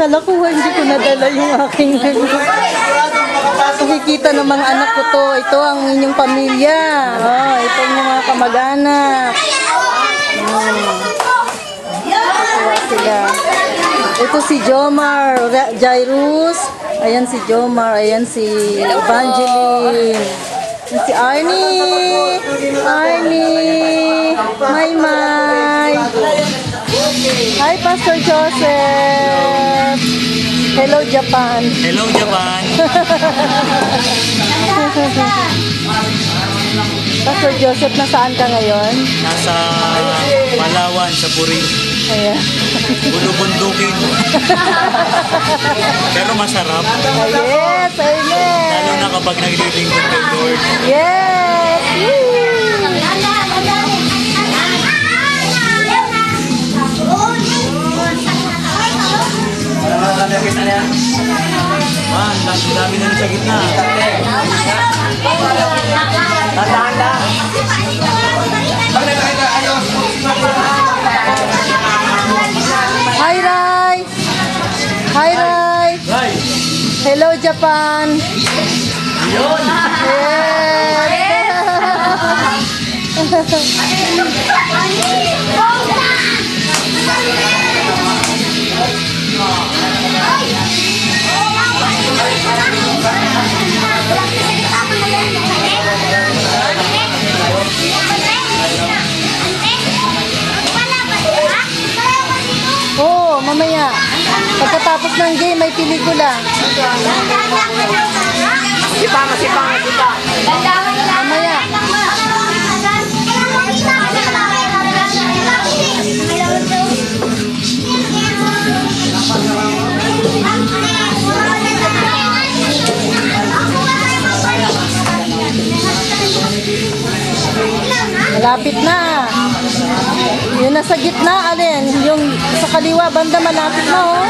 Kala ko hindi ko nadala yung aking nakikita ng mga anak ko to. Ito ang inyong pamilya. Oh, ito ang mga kamag-anak. Tuwa sila. Ito si Jomar, Jairus. Ayan si Jomar. Ayan si Evangeline. Ayan si Arnie. Arnie. May. Hi, Pastor Joseph. Hello, Japan. Hello, Japan. Pastor Joseph, nasaan ka ngayon? Nasa Palawan, sa Puri. Ayan. Bulubundukin. Pero masarap. Yes, amen. Lalo na kapag naglilingkod kay Lord. Yes. Woo. Man, dami na sa gitna. Hi, Rai. Hi, Rai. Hello, Japan. Oh, mamaya. Pagkatapos ng game, may pelikula. Mamaya. Malapit na. Yung nasa gitna, alin? Yung sa kaliwa, banda malapit na, oh.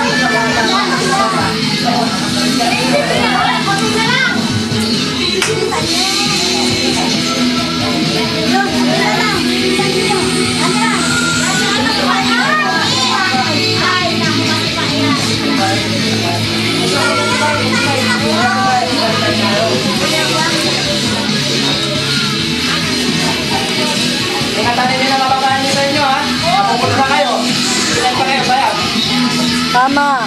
Tama.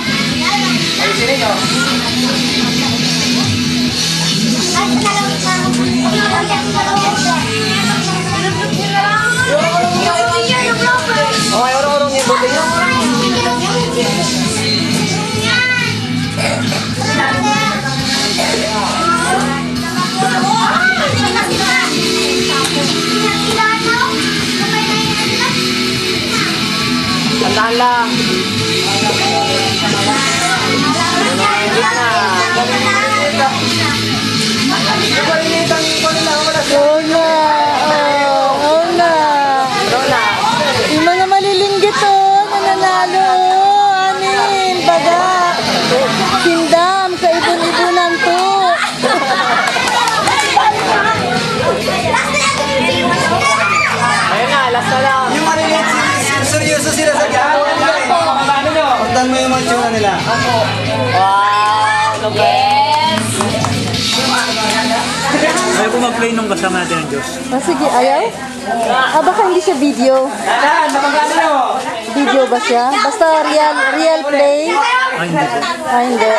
Tandaan lang. Yung mga malilinggit nananalo. Anin, baga. Sindam, kaibon-ibunan to. Ayun na, last na lang. Yung maliliit, seryoso sila sa gano'n. Puntan mo yung mga tsura nila. Wow, yes! Ayaw ko mag-play nung kasama natin ng Diyos. Ah, sige, ayaw? Ah, baka hindi siya video. Saan? Napagkano nyo? Video ba siya? Basta real play? Ay, hindi. Ah, hindi.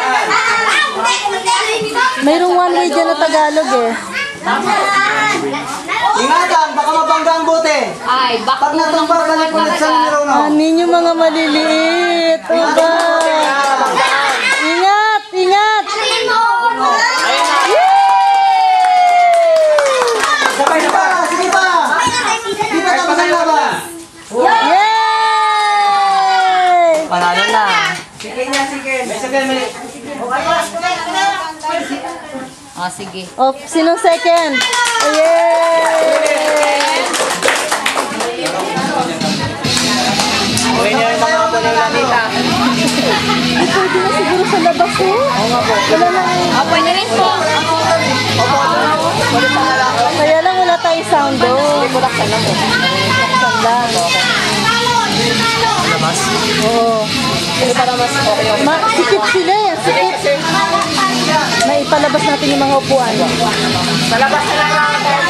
Mayroong one way dyan na Tagalog eh. Ingatan, baka mabangga ang bote. Ay, Pag natumbar, balik ulit sa numero na. Anin yung mga maliliit. Oba. Ingat! Ingat! Sabay na pa, sige pa. Di pa tapos ang laban. Yay! Panalo na. Sige niya, sige. May sabihin, may... Ah, sige. Oh, sinong second? Yay! Uwi niyo yung mga tuloy na dita. Pwede na siguro sa labas eh. Oo nga po. Wala lang. Pwede rin po. Kaya lang wala tayong sound doon. Kulaksan lang po. Kulaksan lang. Labas. Oo. Ito para mas okay yung Sikip sila eh. Sikip. kasi Naipalabas natin yung mga upuan. sa labas na lang tayo